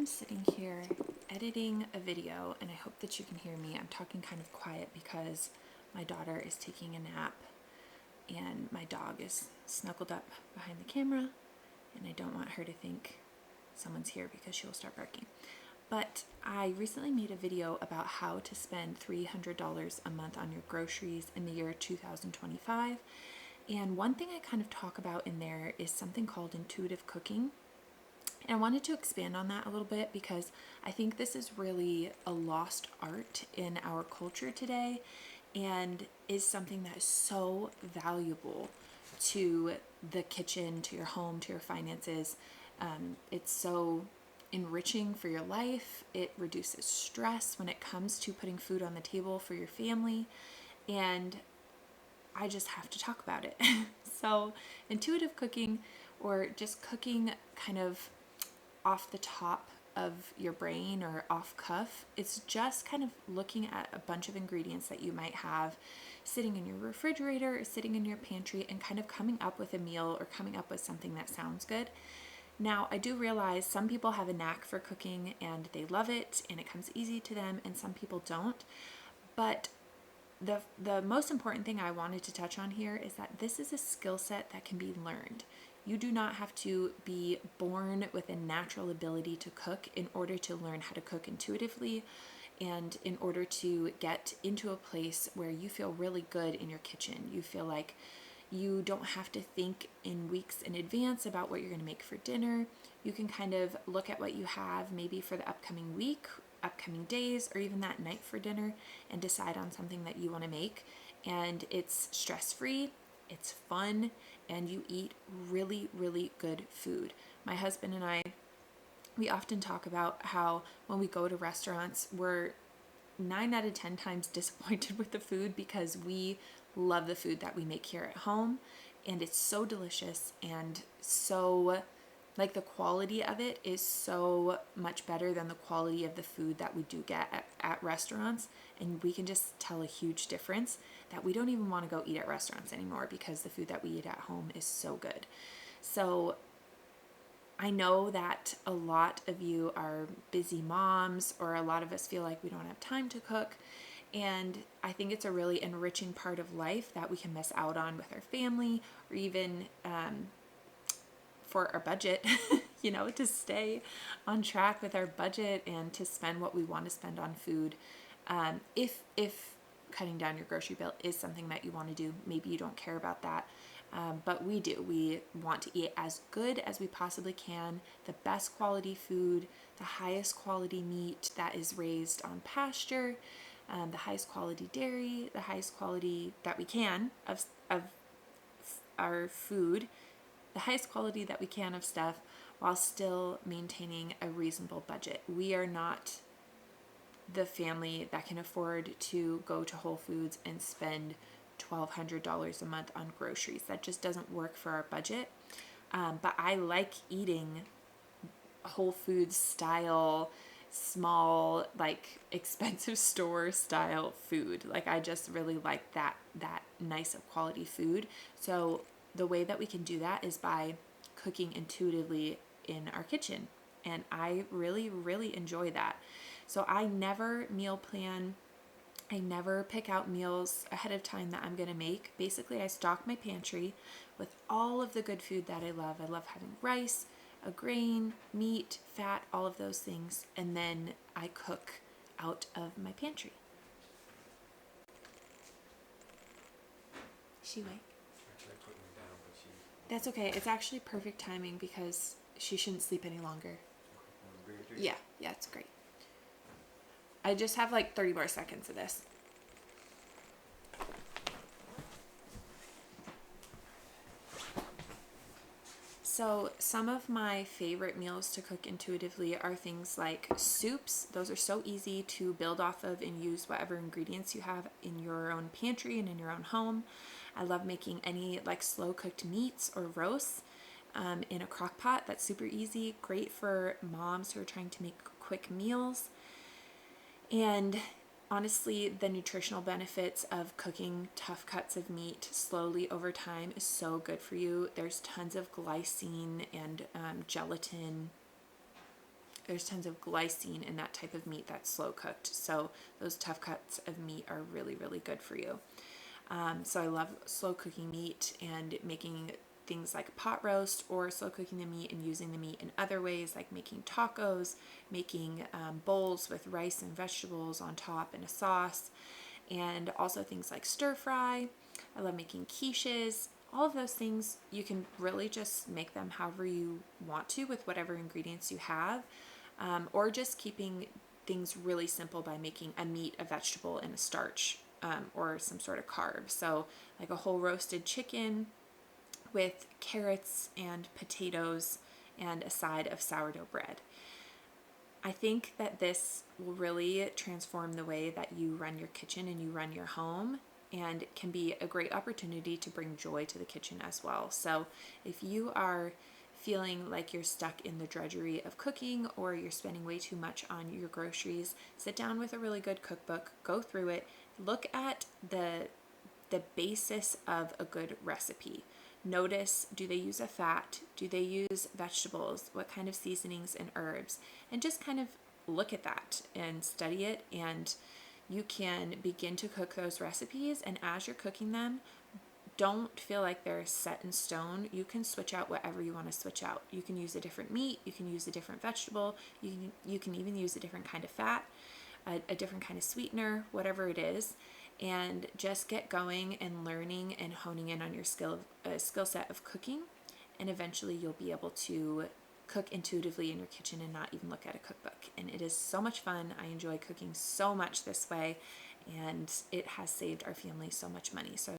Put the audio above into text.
I'm sitting here editing a video, and I hope that you can hear me. I'm talking kind of quiet because my daughter is taking a nap and my dog is snuggled up behind the camera, and I don't want her to think someone's here because she'll start barking. But I recently made a video about how to spend $300 a month on your groceries in the year 2025. And one thing I kind of talk about in there is something called intuitive cooking. And I wanted to expand on that a little bit because I think this is really a lost art in our culture today and is something that is so valuable to the kitchen, to your home, to your finances. It's so enriching for your life. It reduces stress when it comes to putting food on the table for your family. And I just have to talk about it. So, intuitive cooking, or just cooking kind of off the top of your brain or off cuff, it's just kind of looking at a bunch of ingredients that you might have sitting in your refrigerator or sitting in your pantry and kind of coming up with a meal or coming up with something that sounds good. Now, I do realize some people have a knack for cooking and they love it and it comes easy to them, and some people don't. But the most important thing I wanted to touch on here is that this is a skill set that can be learned. You do not have to be born with a natural ability to cook in order to learn how to cook intuitively, and in order to get into a place where you feel really good in your kitchen. You feel like you don't have to think in weeks in advance about what you're going to make for dinner. You can kind of look at what you have maybe for the upcoming week, upcoming days, or even that night for dinner and decide on something that you want to make. And it's stress-free, it's fun, and you eat really, really good food. My husband and I, we often talk about how when we go to restaurants, we're 9 out of 10 times disappointed with the food because we love the food that we make here at home, and it's so delicious and so, like, the quality of it is so much better than the quality of the food that we do get at restaurants. And we can just tell a huge difference that we don't even want to go eat at restaurants anymore because the food that we eat at home is so good. So I know that a lot of you are busy moms, or a lot of us feel like we don't have time to cook. And I think it's a really enriching part of life that we can miss out on with our family, or even for our budget, to stay on track with our budget and to spend what we want to spend on food. If cutting down your grocery bill is something that you want to do, maybe you don't care about that. But we do. We want to eat as good as we possibly can, the best quality food, the highest quality meat that is raised on pasture, the highest quality dairy, the highest quality that we can of our food, the highest quality that we can of stuff, while still maintaining a reasonable budget. We are not the family that can afford to go to Whole Foods and spend $1,200 a month on groceries. That just doesn't work for our budget. But I like eating Whole Foods style, small, like expensive store style food. Like, I just really like that nice of quality food. So the way that we can do that is by cooking intuitively in our kitchen. And I really, really enjoy that. So I never meal plan. I never pick out meals ahead of time that I'm going to make. Basically, I stock my pantry with all of the good food that I love. I love having rice, a grain, meat, fat, all of those things. And then I cook out of my pantry. Is she awake? That's okay. It's actually perfect timing because she shouldn't sleep any longer. Yeah, it's great. I just have like 30 more seconds of this. So some of my favorite meals to cook intuitively are things like soups. Those are so easy to build off of and use whatever ingredients you have in your own pantry and in your own home. I love making any like slow cooked meats or roasts in a crock pot. That's super easy. Great for moms who are trying to make quick meals. And honestly, the nutritional benefits of cooking tough cuts of meat slowly over time is so good for you. There's tons of glycine and gelatin there's tons of glycine in that type of meat that's slow cooked. So those tough cuts of meat are really, really good for you. So I love slow cooking meat and making things like pot roast, or slow cooking the meat and using the meat in other ways, like making tacos, making bowls with rice and vegetables on top and a sauce, and also things like stir fry. I love making quiches. All of those things, you can really just make them however you want to with whatever ingredients you have, or just keeping things really simple by making a meat, a vegetable, and a starch, or some sort of carb. So like a whole roasted chicken with carrots and potatoes and a side of sourdough bread. I think that this will really transform the way that you run your kitchen and you run your home, and it can be a great opportunity to bring joy to the kitchen as well. So if you are feeling like you're stuck in the drudgery of cooking, or you're spending way too much on your groceries, sit down with a really good cookbook, go through it, look at the basis of a good recipe. Notice, do they use a fat? Do they use vegetables? What kind of seasonings and herbs? And just kind of look at that and study it, and you can begin to cook those recipes. And as you're cooking them, don't feel like they're set in stone. You can switch out whatever you want to switch out. You can use a different meat, you can use a different vegetable, you can even use a different kind of fat, a different kind of sweetener, whatever it is, and just get going and learning and honing in on your skill set of cooking, and eventually you'll be able to cook intuitively in your kitchen and not even look at a cookbook. And it is so much fun. I enjoy cooking so much this way, and it has saved our family so much money. So